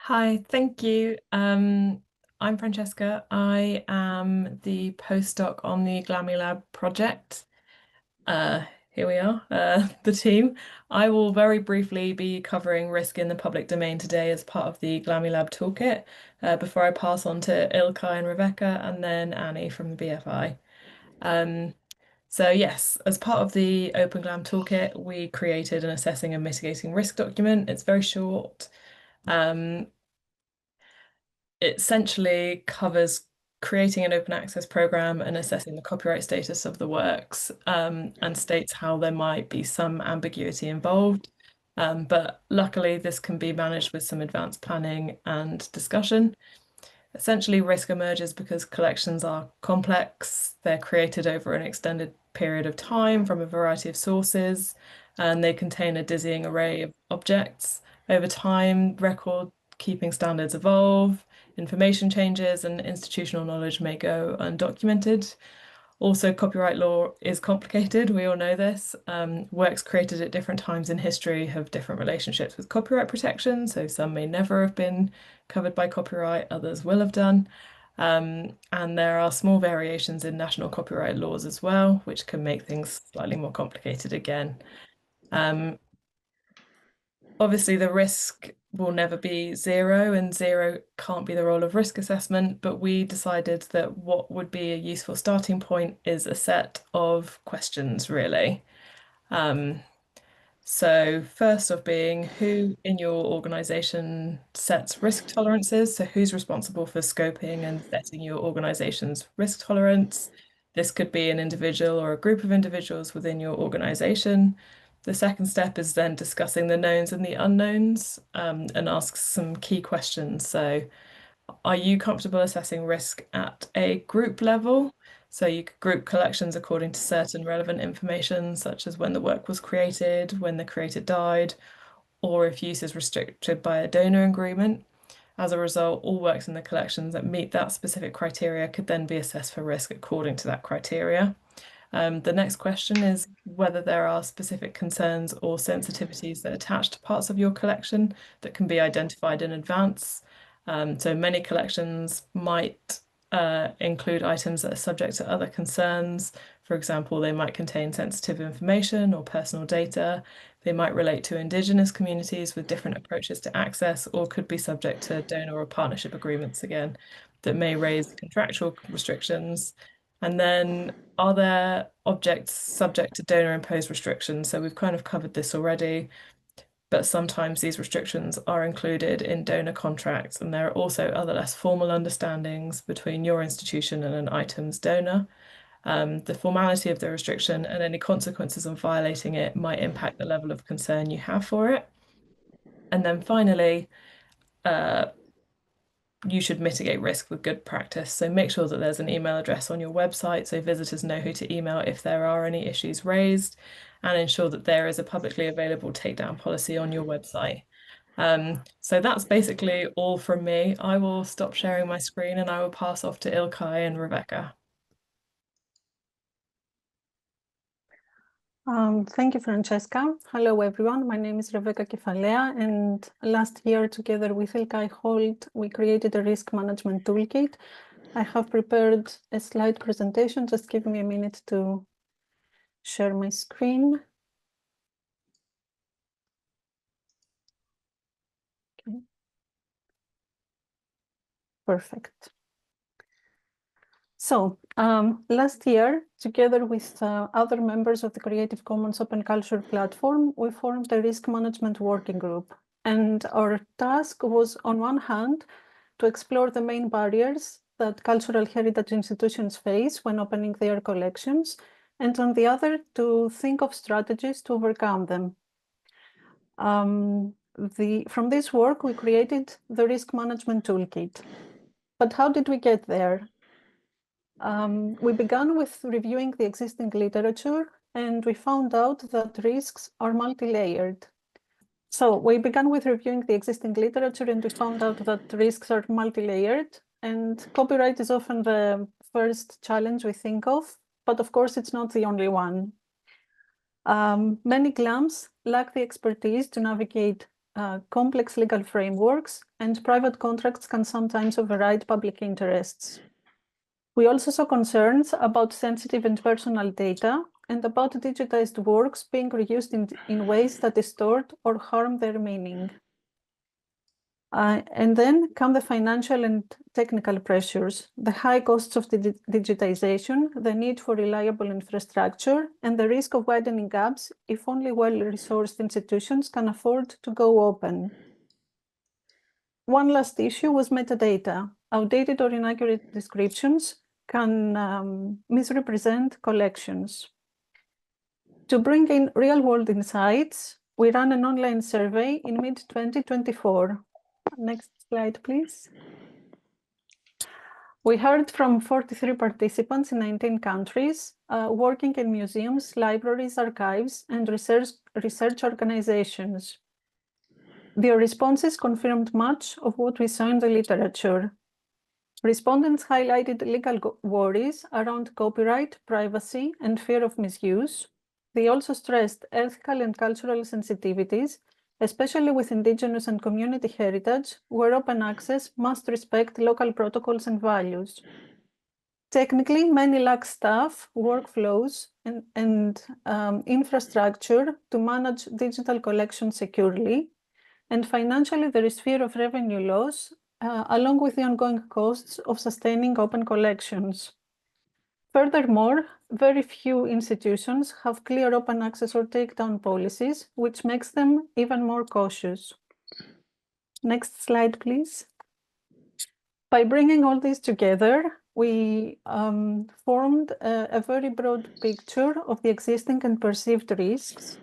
Hi, thank you. I'm Francesca. I am the postdoc on the GLAMI project. Here we are, the team. I will very briefly be covering risk in the public domain today as part of the GLAMI toolkit, before I pass on to Ilkay and Rebecca and then Annie from the BFI. Um, so yes, as part of the Open GLAM toolkit, we created an assessing and mitigating risk document. It's very short. Um, it essentially covers creating an open access program and assessing the copyright status of the works, and states how there might be some ambiguity involved. But luckily, this can be managed with some advanced planning and discussion. Essentially, risk emerges because collections are complex, they're created over an extended period of time from a variety of sources, and they contain a dizzying array of objects. Over time, record keeping standards evolve, information changes, and institutional knowledge may go undocumented. Also, copyright law is complicated. We all know this. Works created at different times in history have different relationships with copyright protection. So some may never have been covered by copyright, others will have done. And there are small variations in national copyright laws as well, which can make things slightly more complicated again. Um, Obviously, the risk will never be zero, and zero can't be the role of risk assessment. But we decided that what would be a useful starting point is a set of questions, really. Um, so, first of being who in your organization sets risk tolerances? So, who's responsible for scoping and setting your organization's risk tolerance? This could be an individual or a group of individuals within your organization. The second step is then discussing the knowns and the unknowns, and asks some key questions. So, are you comfortable assessing risk at a group level? So you could group collections according to certain relevant information, such as when the work was created, when the creator died, or if use is restricted by a donor agreement. As a result, all works in the collections that meet that specific criteria could then be assessed for risk according to that criteria. The next question is whether there are specific concerns or sensitivities that attach to parts of your collection that can be identified in advance. So many collections might include items that are subject to other concerns. For example, they might contain sensitive information or personal data. They might relate to Indigenous communities with different approaches to access, or could be subject to donor or partnership agreements again that may raise contractual restrictions. And then are there objects subject to donor imposed restrictions? So we've kind of covered this already, but sometimes these restrictions are included in donor contracts, and there are also other less formal understandings between your institution and an item's donor. The formality of the restriction and any consequences of violating it might impact the level of concern you have for it. And then finally, uh, you should mitigate risk with good practice. So make sure that there's an email address on your website so visitors know who to email if there are any issues raised, and ensure that there is a publicly available takedown policy on your website. So that's basically all from me. I will stop sharing my screen and I will pass off to Ilkay and Rebecca. Thank you, Francesca. Hello, everyone. My name is Rebecca Kefalea, and last year, together with Ilkay Holt, we created a risk management toolkit. I have prepared a slide presentation. Just give me a minute to share my screen. Okay. Perfect. So last year, together with other members of the Creative Commons Open Culture platform, we formed a risk management working group. And our task was, on one hand, to explore the main barriers that cultural heritage institutions face when opening their collections, and on the other, to think of strategies to overcome them. From this work, we created the risk management toolkit. But how did we get there? We began with reviewing the existing literature, and we found out that risks are multi-layered. So we began with reviewing the existing literature, and we found out that risks are multi-layered, and copyright is often the first challenge we think of, but of course it's not the only one. Many GLAMs lack the expertise to navigate complex legal frameworks, and private contracts can sometimes override public interests. We also saw concerns about sensitive and personal data and about digitized works being reused in ways that distort or harm their meaning. And then come the financial and technical pressures, the high costs of the digitization, the need for reliable infrastructure, and the risk of widening gaps if only well-resourced institutions can afford to go open. One last issue was metadata. Outdated or inaccurate descriptions can misrepresent collections. To bring in real-world insights, we ran an online survey in mid-2024. Next slide, please. We heard from 43 participants in 19 countries, working in museums, libraries, archives, and research organizations. Their responses confirmed much of what we saw in the literature. Respondents highlighted legal worries around copyright, privacy, and fear of misuse. They also stressed ethical and cultural sensitivities, especially with indigenous and community heritage, where open access must respect local protocols and values. Technically, many lack staff, workflows, and infrastructure to manage digital collections securely. And financially, there is fear of revenue loss, along with the ongoing costs of sustaining open collections. Furthermore, very few institutions have clear open access or takedown policies, which makes them even more cautious. Next slide, please. By bringing all this together, we formed a very broad picture of the existing and perceived risks.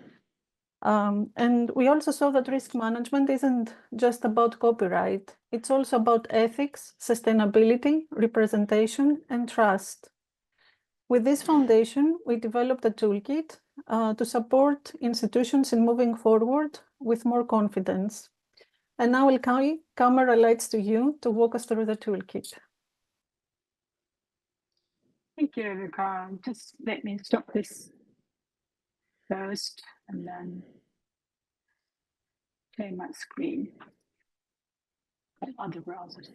And we also saw that risk management isn't just about copyright. It's also about ethics, sustainability, representation, and trust. With this foundation, we developed a toolkit to support institutions in moving forward with more confidence. And now I'll camera lights to you to walk us through the toolkit. Thank you, Erica. Just let me stop this first and then share my screen and other browsers.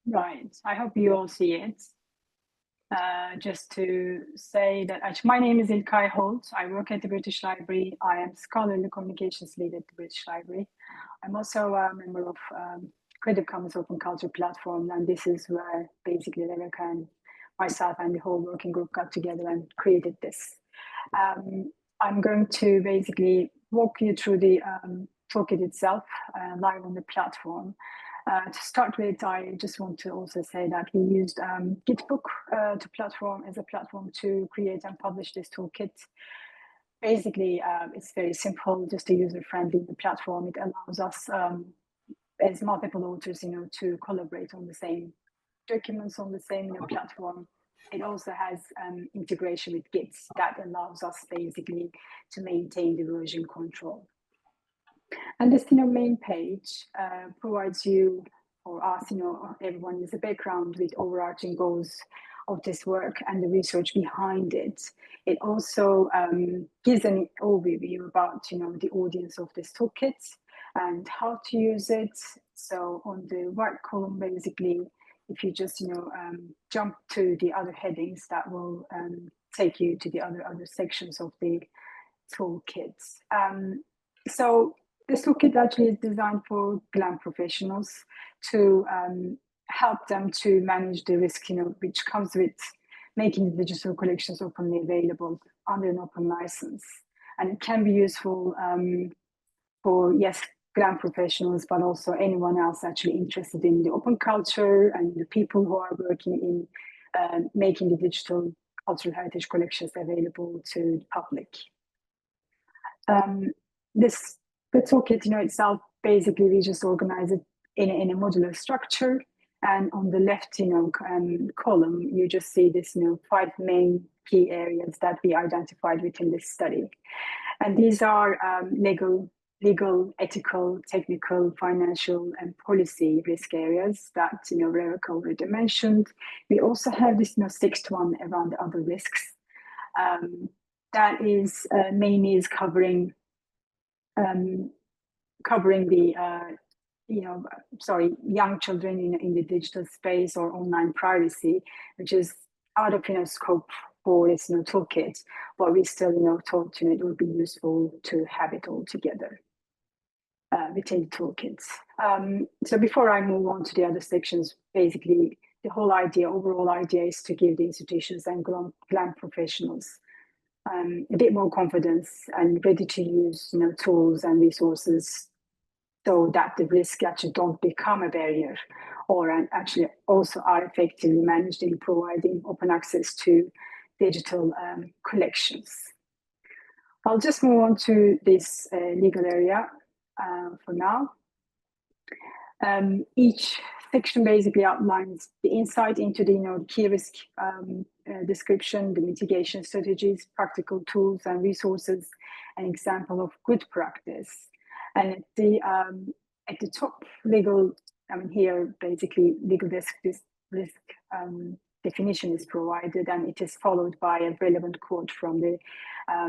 Right, I hope you all see it. Just to say that actually, my name is Ilkay Holt. I work at the British Library. I am scholarly communications lead at the British Library. I'm also a member of Creative Commons Open Culture Platform, and this is where basically Erica and myself and the whole working group got together and created this. I'm going to basically walk you through the toolkit itself live on the platform. To start with, I just want to also say that we used Gitbook as a platform to create and publish this toolkit. Basically, it's very simple, just a user-friendly platform. It allows us, as multiple authors, to collaborate on the same documents on the same platform. It also has integration with Git that allows us basically to maintain the version control. And this main page provides you or us, everyone is a background with overarching goals of this work and the research behind it. It also gives an overview about the audience of this toolkit and how to use it. So on the right column, basically, if you just jump to the other headings, that will take you to the other sections of the toolkit. So this toolkit actually is designed for GLAM professionals to help them to manage the risk, which comes with making the digital collections openly available under an open license. And it can be useful for, yes, GLAM professionals, but also anyone else actually interested in the open culture and the people who are working in making the digital cultural heritage collections available to the public. The toolkit, itself, basically we just organize it in a modular structure, and on the left, column, you just see this, 5 main key areas that we identified within this study, and these are legal, ethical, technical, financial, and policy risk areas that Erica already mentioned. We also have this 6th one around other risks. that is mainly is covering the young children in the digital space or online privacy, which is out of scope for this toolkit, but we still thought it would be useful to have it all together within the toolkits. So before I move on to the other sections, basically the overall idea is to give the institutions and GLAM professionals a bit more confidence and ready to use tools and resources, so that the risks actually don't become a barrier, or actually also are effectively managed in providing open access to digital collections. I'll just move on to this legal area for now. Each section basically outlines the insight into the key risk description, the mitigation strategies, practical tools and resources, an example of good practice. And at the top, here basically legal risk definition is provided, and it is followed by a relevant quote from the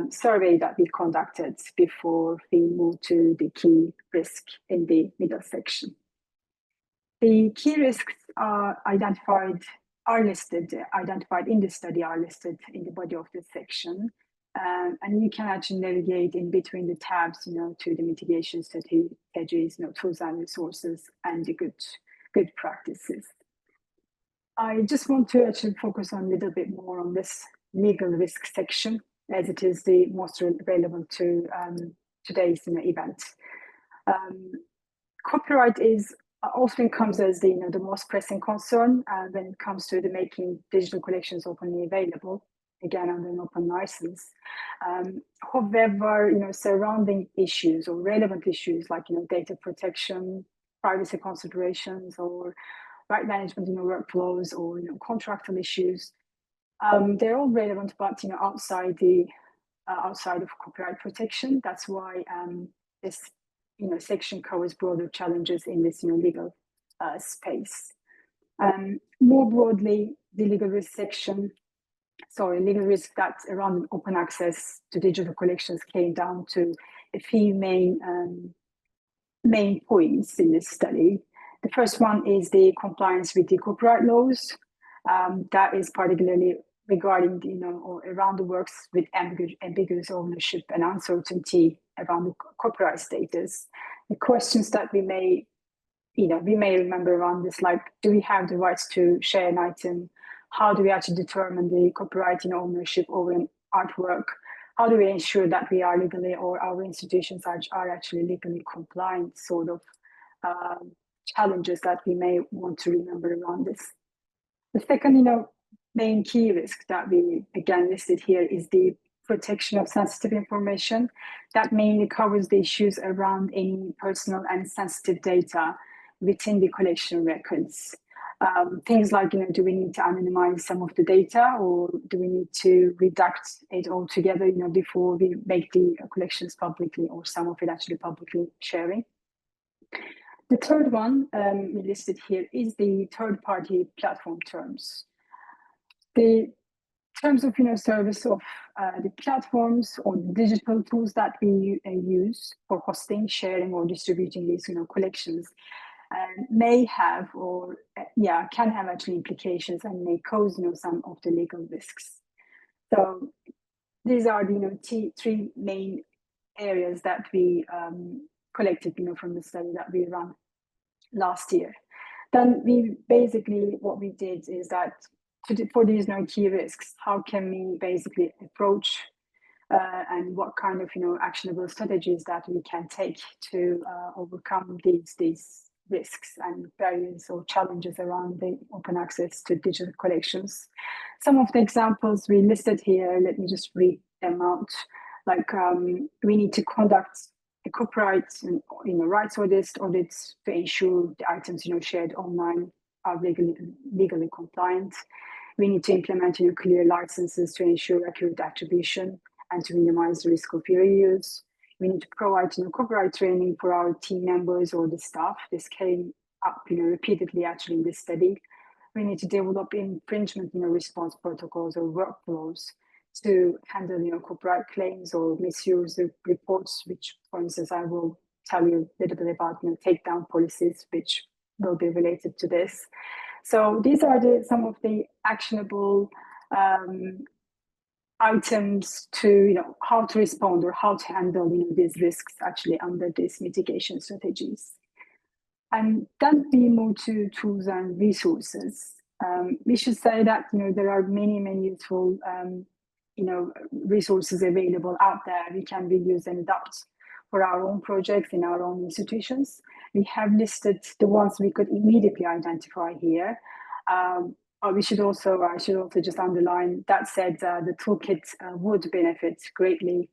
survey that we conducted before we move to the key risk in the middle section. The key risks are identified in the study are listed in the body of this section. And you can actually navigate in between the tabs, to the mitigation strategies, tools and resources, and the good practices. I just want to actually focus on a little bit more on this legal risk section, as it is the most relevant to today's event. Copyright often comes as the most pressing concern when it comes to making digital collections openly available, again under an open license. However, surrounding issues or relevant issues like data protection, privacy considerations, or right management workflows, or contractual issues, they're all relevant, but outside of copyright protection. That's why this section covers broader challenges in this legal space. More broadly, the legal risk that's around open access to digital collections came down to a few main points in this study. The first one is the compliance with the copyright laws. That is particularly regarding or around the works with ambiguous ownership and uncertainty around the copyright status. The questions that we may remember around this, like, do we have the rights to share an item? How do we actually determine the copyright ownership over an artwork? How do we ensure that we are legally, or our institutions are actually legally compliant, sort of challenges that we may want to remember around this. The second, main key risk that we again listed here is the protection of sensitive information. That mainly covers the issues around any personal and sensitive data within the collection records. Things like, do we need to anonymize some of the data, or do we need to redact it all together, before we make the collections publicly, or some of it actually publicly sharing? The third one we listed here is the third-party platform terms. The terms of service of the platforms or the digital tools that we use for hosting, sharing, or distributing these collections may have, or can have actually implications and may cause some of the legal risks. So these are the three main areas that we collected from the study that we ran last year. Then we basically, what we did is that for these key risks, how can we basically approach and what kind of actionable strategies that we can take to overcome these risks and barriers or challenges around the open access to digital collections. Some of the examples we listed here, let me just read them out. Like we need to conduct a copyright rights audits to ensure the items shared online are legally compliant. We need to implement clear licenses to ensure accurate attribution and to minimize the risk of reuse. We need to provide copyright training for our team members or the staff. This came up repeatedly actually in this study. We need to develop infringement response protocols or workflows to handle, copyright claims or misuse reports, which, for instance, I will tell you a little bit about, takedown policies, which will be related to this. So these are some of the actionable items to, how to respond or how to handle, these risks actually under these mitigation strategies. And then we move to tools and resources. We should say that, there are many useful, resources available out there. We can reuse and adapt for our own projects in our own institutions. We have listed the ones we could immediately identify here. I should also just underline that said, the toolkit would benefit greatly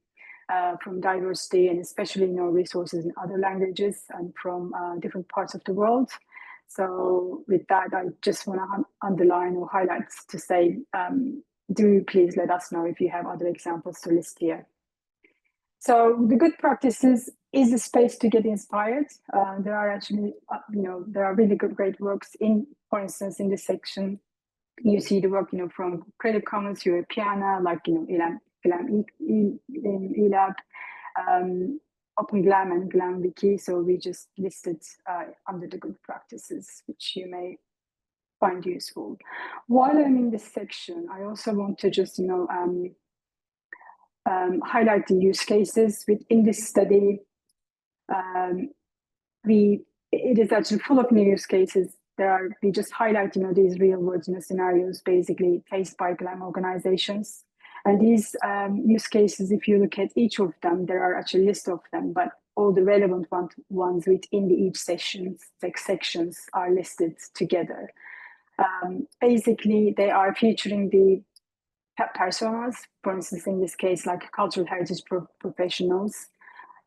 from diversity and especially resources in other languages and from different parts of the world. So with that, I just want to underline or highlight to say, do please let us know if you have other examples to list here. So the good practices is a space to get inspired. There are actually, there are really great works for instance, in this section, you see the work, from Creative Commons, Europeana, like, GLAM eLab, OpenGLAM and GLAM Wiki. So we just listed under the good practices, which you may find useful. While I'm in this section, I also want to just, highlight the use cases within this study. It is actually full of new use cases. We just highlight, these real world scenarios basically faced by GLAM organizations. And these use cases, if you look at each of them, there are actually a list of them, but all the relevant ones within each sections are listed together. Basically, they are featuring the personas, for instance, in this case, like cultural heritage professionals.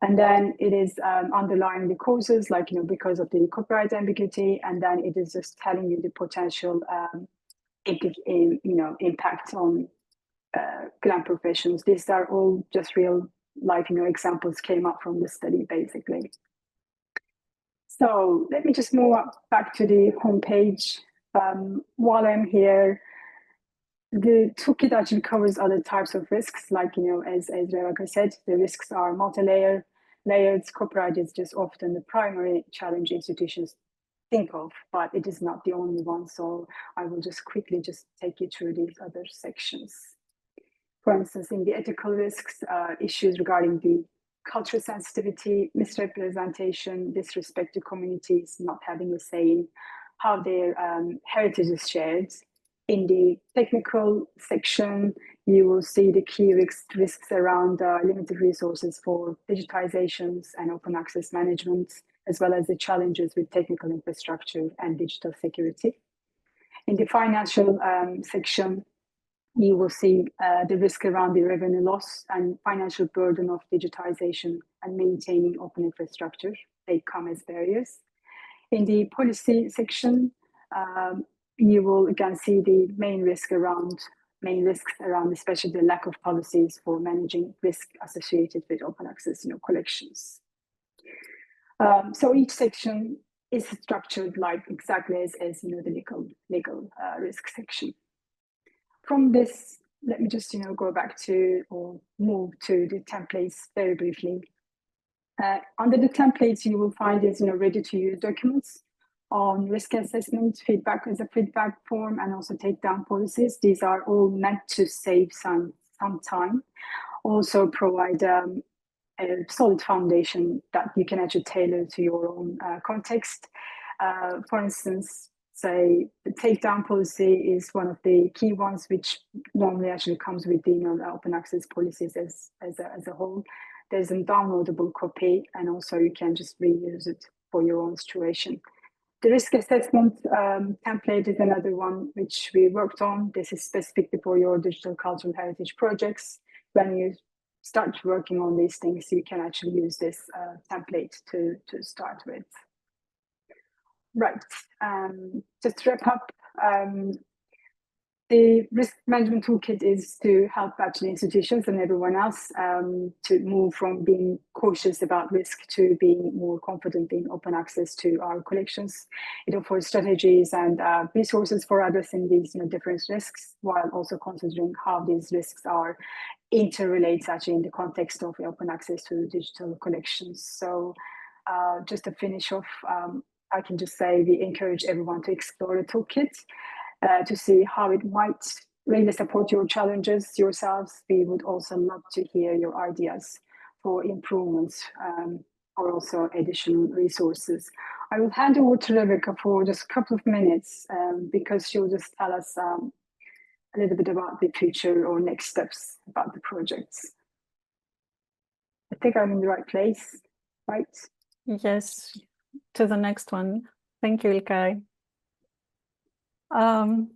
And then it is underlying the causes, like, because of the copyright ambiguity, and then it is just telling you the potential impact on GLAM professions. These are all just real life, examples came up from the study, basically. So let me just move back to the homepage. While I'm here, the toolkit actually covers other types of risks, like, as Rebecca said, the risks are multi-layered. Copyright is just often the primary challenge institutions think of, but it is not the only one. So I will just quickly take you through these other sections. For instance, in the ethical risks, issues regarding the cultural sensitivity, misrepresentation, disrespect to communities, not having a say in how their heritage is shared. In the technical section, you will see the key risks around limited resources for digitizations and open access management, as well as the challenges with technical infrastructure and digital security. In the financial section, you will see the risk around the revenue loss and financial burden of digitization and maintaining open infrastructure. They come as barriers. In the policy section, you will again see the main risks around, especially the lack of policies for managing risk associated with open access, collections. So each section is structured like exactly as the legal risk section. From this, let me just go back to or move to the templates very briefly. Under the templates, you will find these ready-to-use documents on risk assessment, feedback as a feedback form, and also takedown policies. These are all meant to save some time. Also provide a solid foundation that you can actually tailor to your own context. For instance, say the takedown policy is one of the key ones, which normally actually comes with the open access policies as a whole. There's a downloadable copy, and also you can just reuse it for your own situation. The risk assessment template is another one which we worked on. This is specifically for your digital cultural heritage projects. When you start working on these things, you can actually use this template to start with. Right, just to wrap up, The risk management toolkit is to help actually institutions and everyone else to move from being cautious about risk to being more confident in open access to our collections. It offers strategies and resources for addressing these different risks, while also considering how these risks are interrelated actually in the context of open access to digital collections. So just to finish off, I can just say we encourage everyone to explore the toolkit to see how it might really support your challenges yourselves. We would also love to hear your ideas for improvements or also additional resources. I will hand over to Rebecca for just a couple of minutes because she'll just tell us a little bit about the future or next steps about the projects. I think I'm in the right place, right? Yes, to the next one. Thank you, İlkay.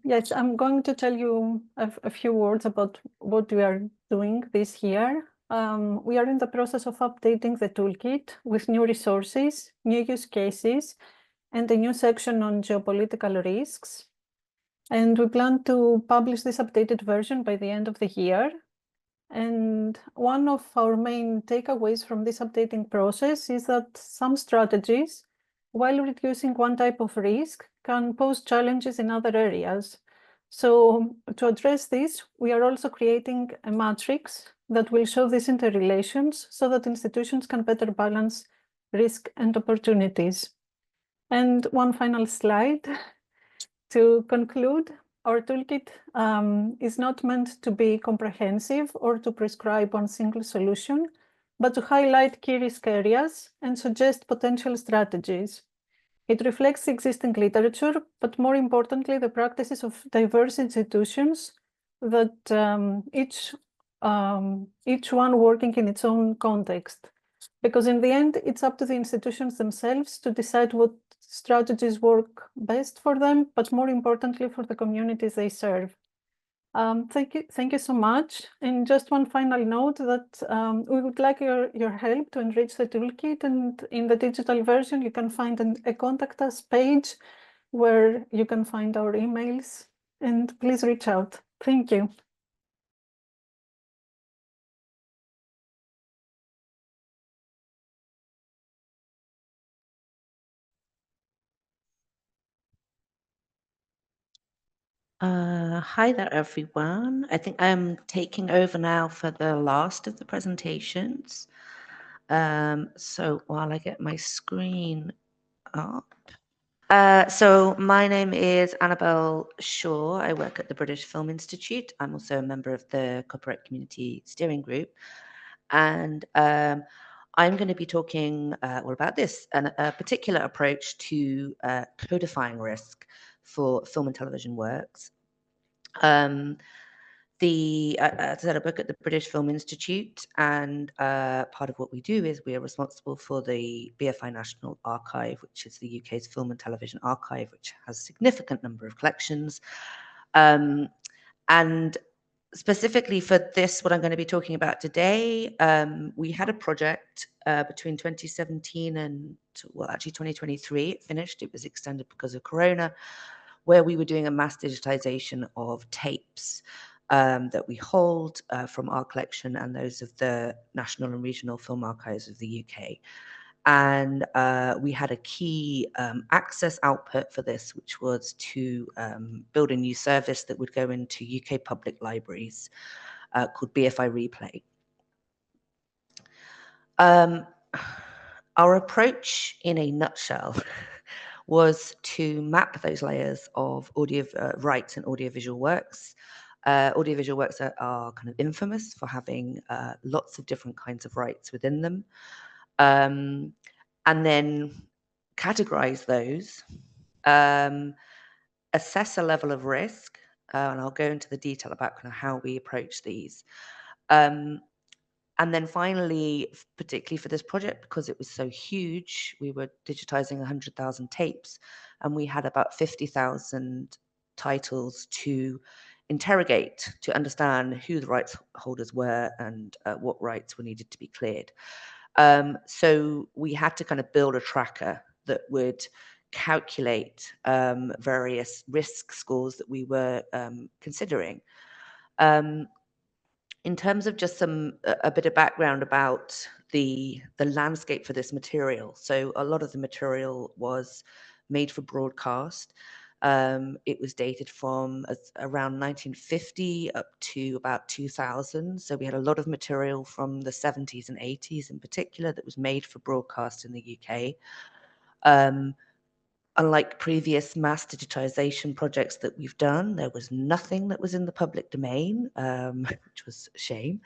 Yes, I'm going to tell you a few words about what we are doing this year. We are in the process of updating the toolkit with new resources, new use cases, and a new section on geopolitical risks. And we plan to publish this updated version by the end of the year. And one of our main takeaways from this updating process is that some strategies, while reducing one type of risk, can pose challenges in other areas. So to address this, we are also creating a matrix that will show these interrelations so that institutions can better balance risk and opportunities. And one final slide to conclude. Our toolkit is not meant to be comprehensive or to prescribe one single solution, but to highlight key risk areas and suggest potential strategies. It reflects existing literature, but more importantly, the practices of diverse institutions that each one working in its own context. Because in the end, it's up to the institutions themselves to decide what strategies work best for them, but more importantly, for the communities they serve. Thank you so much. And just one final note that we would like your help to enrich the toolkit. And in the digital version, you can find a contact us page where you can find our emails. And please reach out. Thank you. Hi there, everyone. I think I'm taking over now for the last of the presentations. So while I get my screen up. So my name is Annabelle Shaw. I work at the British Film Institute. I'm also a member of the Copyright Community Steering Group. And I'm going to be talking about this, a particular approach to codifying risk for film and television works. As I said, I work at the British Film Institute, and part of what we do is we are responsible for the BFI National Archive, which is the UK's film and television archive, which has a significant number of collections. And specifically for this, what I'm going to be talking about today, we had a project between 2017 and, well, actually 2023, it finished. It was extended because of Corona, where we were doing a mass digitization of tapes that we hold from our collection and those of the national and regional film archives of the UK. And we had a key access output for this, which was to build a new service that would go into UK public libraries called BFI Replay. Our approach in a nutshell was to map those layers of audio rights and audiovisual works. Audiovisual works are kind of infamous for having lots of different kinds of rights within them. And then categorize those, assess a level of risk, and I'll go into the detail about kind of how we approach these. And then finally, particularly for this project, because it was so huge, we were digitizing 100,000 tapes, and we had about 50,000 titles to interrogate to understand who the rights holders were and what rights were needed to be cleared. So we had to kind of build a tracker that would calculate various risk scores that we were considering. In terms of just a bit of background about the landscape for this material, so a lot of the material was made for broadcast. It was dated from around 1950 up to about 2000. So we had a lot of material from the 70s and 80s in particular that was made for broadcast in the UK. Unlike previous mass digitization projects that we've done, there was nothing that was in the public domain, which was a shame.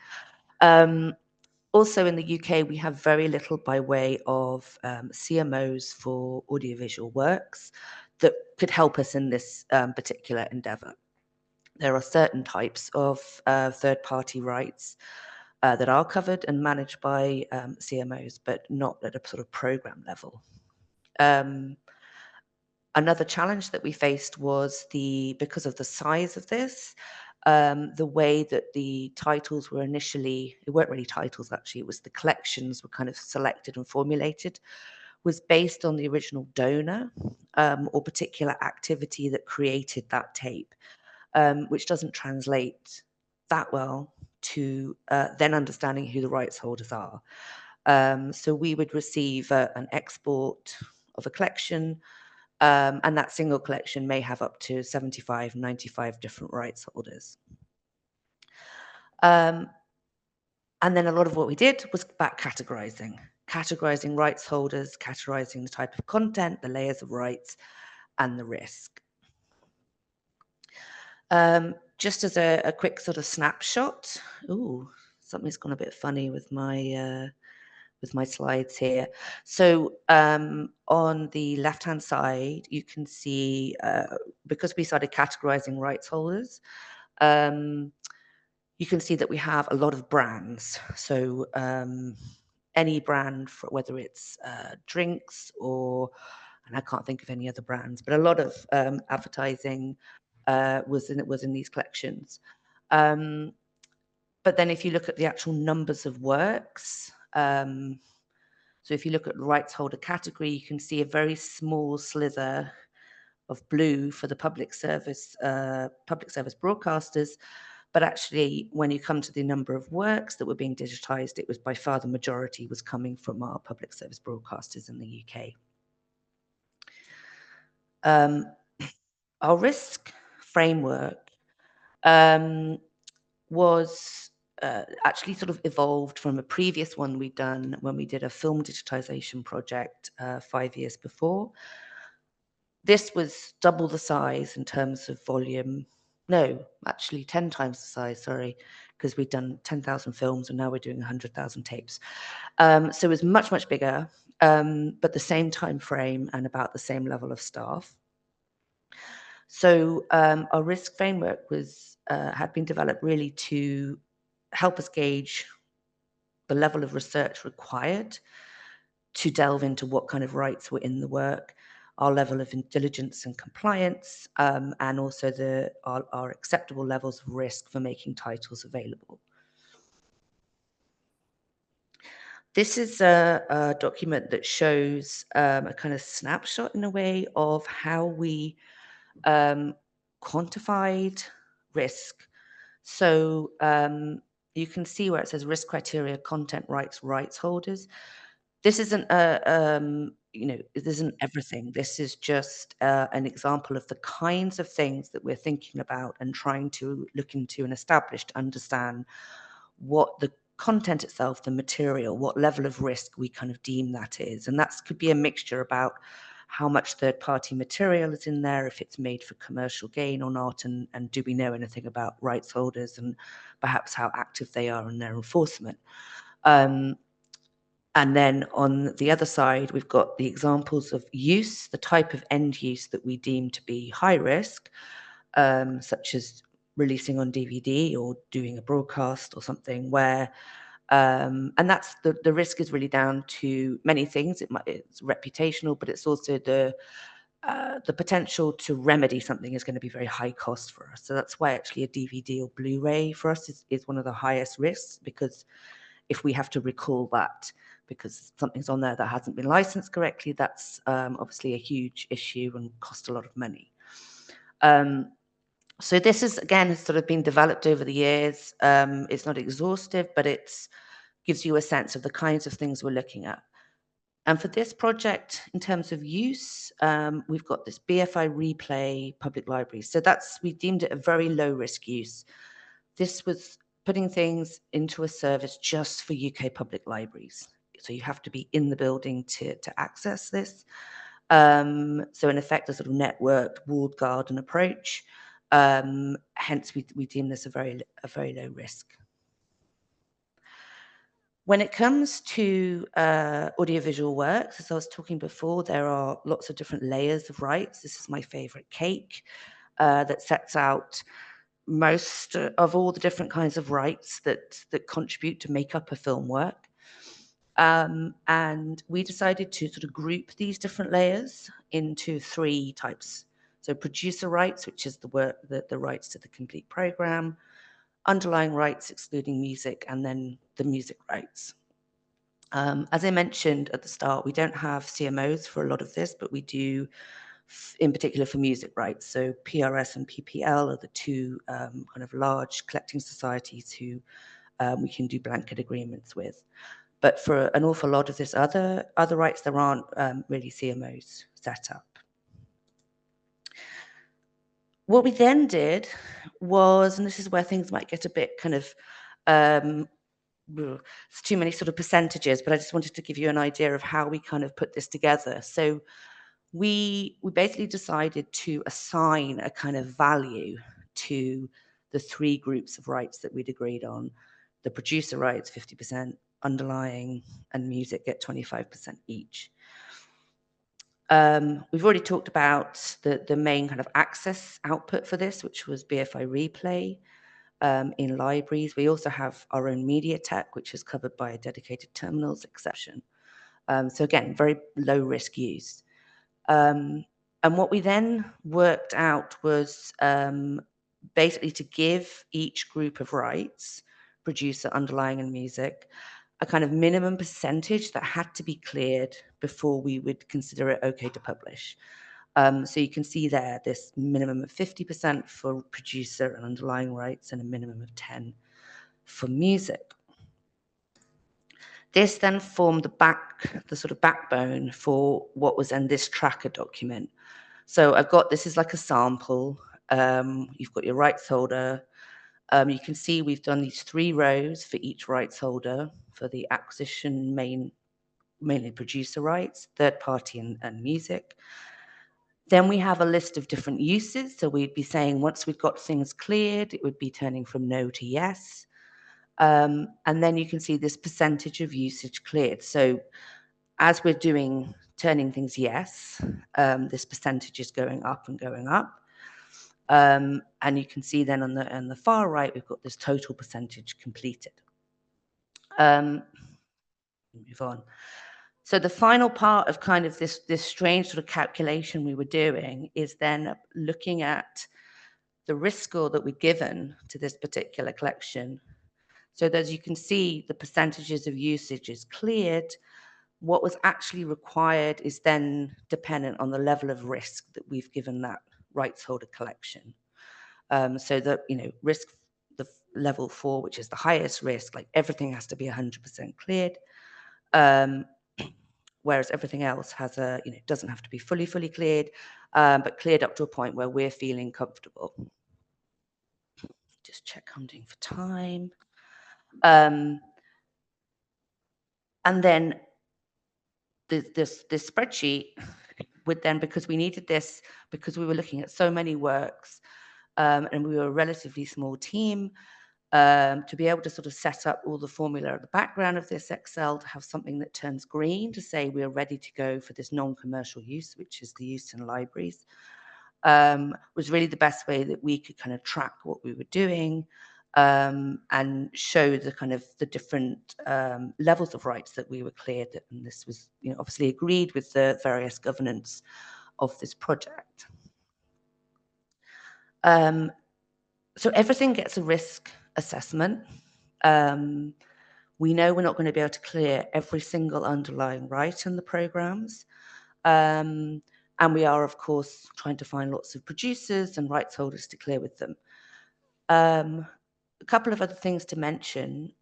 Also in the UK, we have very little by way of CMOs for audiovisual works that could help us in this particular endeavor. There are certain types of third-party rights that are covered and managed by CMOs, but not at a sort of program level. Another challenge that we faced was because of the size of this, the way that the titles were initially, it weren't really titles actually, it was the collections were kind of selected and formulated, was based on the original donor or particular activity that created that tape, which doesn't translate that well to then understanding who the rights holders are. So we would receive an export of a collection, and that single collection may have up to 75, 95 different rights holders. And then a lot of what we did was about categorizing rights holders, categorizing the type of content, the layers of rights, and the risk. Just as a quick sort of snapshot. Ooh, something's gone a bit funny with my slides here. So on the left-hand side, you can see, because we started categorizing rights holders, you can see that we have a lot of brands. So any brand, for whether it's drinks or, and I can't think of any other brands, but a lot of advertising was in these collections. But then if you look at the actual numbers of works, so if you look at rights holder category, you can see a very small slither of blue for the public service broadcasters. But actually, when you come to the number of works that were being digitized, it was by far the majority was coming from our public service broadcasters in the UK. Our risk framework was actually sort of evolved from a previous one we'd done when we did a film digitization project 5 years before. This was double the size in terms of volume. No, actually 10 times the size, sorry, because we'd done 10,000 films and now we're doing 100,000 tapes. So it was much, much bigger, but the same time frame and about the same level of staff. So our risk framework had been developed really to help us gauge the level of research required to delve into what kind of rights were in the work, our level of diligence and compliance, and also our acceptable levels of risk for making titles available. This is a document that shows a kind of snapshot in a way of how we quantified risk. So you can see where it says risk criteria, content rights holders. This isn't it isn't everything. This is just an example of the kinds of things that we're thinking about and trying to look into and establish to understand what the content itself, the material, what level of risk we kind of deem that is. And that could be a mixture about how much third-party material is in there, if it's made for commercial gain or not, and do we know anything about rights holders and perhaps how active they are in their enforcement. And then on the other side, we've got the examples of use, the type of end use that we deem to be high risk, such as releasing on DVD or doing a broadcast or something where, and that's the risk is really down to many things. It's reputational, but it's also the potential to remedy something is going to be very high cost for us. So that's why actually a DVD or Blu-ray for us is one of the highest risks, because if we have to recall that because something's on there that hasn't been licensed correctly, that's obviously a huge issue and cost a lot of money. So this is, again, has sort of been developed over the years. It's not exhaustive, but it gives you a sense of the kinds of things we're looking at. And for this project, in terms of use, we've got this BFI Replay public library. So we deemed it a very low risk use. This was putting things into a service just for UK public libraries. So you have to be in the building to access this. So in effect, a sort of networked walled garden approach. Hence, we deem this a very low risk. When it comes to audiovisual works, as I was talking before, there are lots of different layers of rights. This is my favorite cake that sets out most of all the different kinds of rights that contribute to make up a film work. And we decided to sort of group these different layers into 3 types. So producer rights, which is the rights to the complete program, underlying rights excluding music, and then the music rights. As I mentioned at the start, we don't have CMOs for a lot of this, but we do in particular for music rights. So PRS and PPL are the 2 kind of large collecting societies who we can do blanket agreements with. But for an awful lot of this other rights, there aren't really CMOs set up. What we then did was, and this is where things might get a bit kind of, it's too many sort of percentages, but I just wanted to give you an idea of how we kind of put this together. So we basically decided to assign a kind of value to the 3 groups of rights that we'd agreed on. The producer rights, 50%, underlying, and music get 25% each. We've already talked about the main kind of access output for this, which was BFI Replay in libraries. We also have our own media tech, which is covered by a dedicated terminals exception. So again, very low risk use. And what we then worked out was basically to give each group of rights, producer, underlying, and music, a kind of minimum percentage that had to be cleared before we would consider it okay to publish. So you can see there this minimum of 50% for producer and underlying rights and a minimum of 10 for music. This then formed the sort of backbone for what was in this tracker document. So this is like a sample. You've got your rights holder. You can see we've done these 3 rows for each rights holder for the acquisition, mainly producer rights, third party, and music. Then we have a list of different uses. So we'd be saying once we've got things cleared, it would be turning from no to yes. And then you can see this percentage of usage cleared. So as we're turning things yes, this percentage is going up and going up. And you can see then on the far right, we've got this total percentage completed. Move on. So the final part of kind of this strange sort of calculation we were doing is then looking at the risk score that we're given to this particular collection. So that as you can see, the percentages of usage is cleared. What was actually required is then dependent on the level of risk that we've given that rights holder collection. So that, risk, the level 4, which is the highest risk, like everything has to be 100% cleared. Whereas everything else has doesn't have to be fully cleared, but cleared up to a point where we're feeling comfortable. Just check I'm doing for time. And then this spreadsheet would then, because we needed this, because we were looking at so many works, and we were a relatively small team, to be able to sort of set up all the formula at the background of this Excel, to have something that turns green to say we're ready to go for this non-commercial use, which is the use in libraries, was really the best way that we could kind of track what we were doing, and show the kind of the different levels of rights that we were cleared. And this was, obviously agreed with the various governance of this project. So everything gets a risk assessment. We know we're not going to be able to clear every single underlying right in the programs. And we are, of course, trying to find lots of producers and rights holders to clear with them. A couple of other things to mention.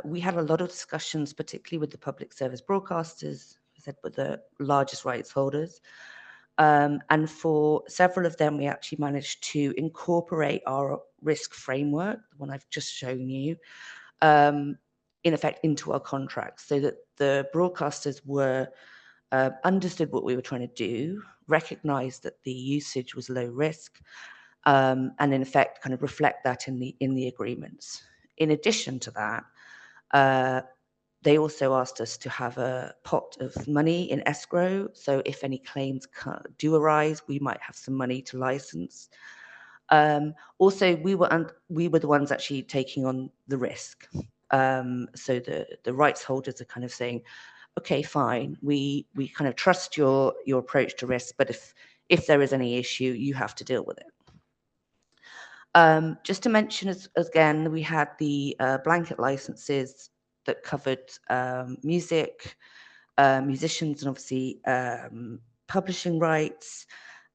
We had a lot of discussions, particularly with the public service broadcasters, I said, with the largest rights holders. And for several of them, we actually managed to incorporate our risk framework, the one I've just shown you, in effect into our contracts, so that the broadcasters were understood what we were trying to do, recognized that the usage was low risk, and in effect kind of reflect that in the agreements. In addition to that, they also asked us to have a pot of money in escrow, so if any claims do arise, we might have some money to license. Also, we were the ones actually taking on the risk. So the rights holders are kind of saying, okay, fine, we kind of trust your approach to risk, but if there is any issue, you have to deal with it. Just to mention again, we had the blanket licenses that covered music, musicians, and obviously publishing rights.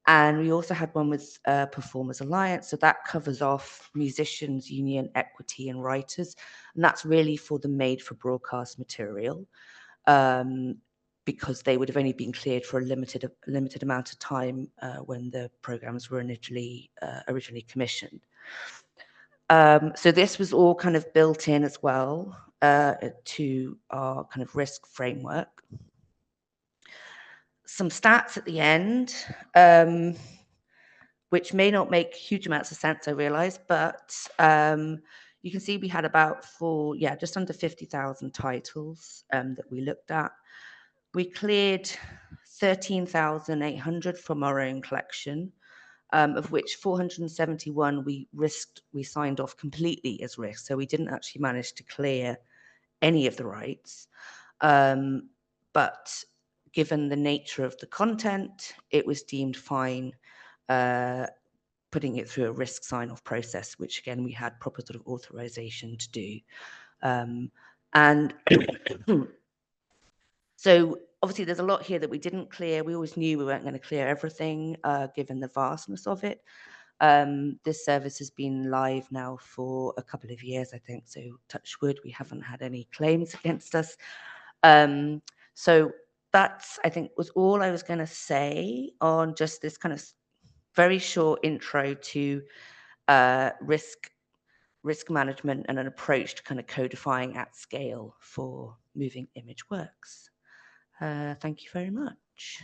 And we also had one with Performers Alliance, so that covers off musicians, union, equity, and writers. And that's really for the made-for-broadcast material, because they would have only been cleared for a limited amount of time when the programs were originally commissioned. So this was all kind of built in as well to our kind of risk framework. Some stats at the end, which may not make huge amounts of sense, I realize, but you can see we had about just under 50,000 titles that we looked at. We cleared 13,800 from our own collection, of which 471 we signed off completely as risk. So we didn't actually manage to clear any of the rights. But given the nature of the content, it was deemed fine putting it through a risk sign-off process, which again, we had proper sort of authorization to do. And so obviously there's a lot here that we didn't clear. We always knew we weren't going to clear everything, given the vastness of it. This service has been live now for a couple of years, I think, so touch wood, we haven't had any claims against us. So that's, I think, was all I was going to say on just this kind of very short intro to risk management and an approach to kind of codifying at scale for moving image works. Thank you very much.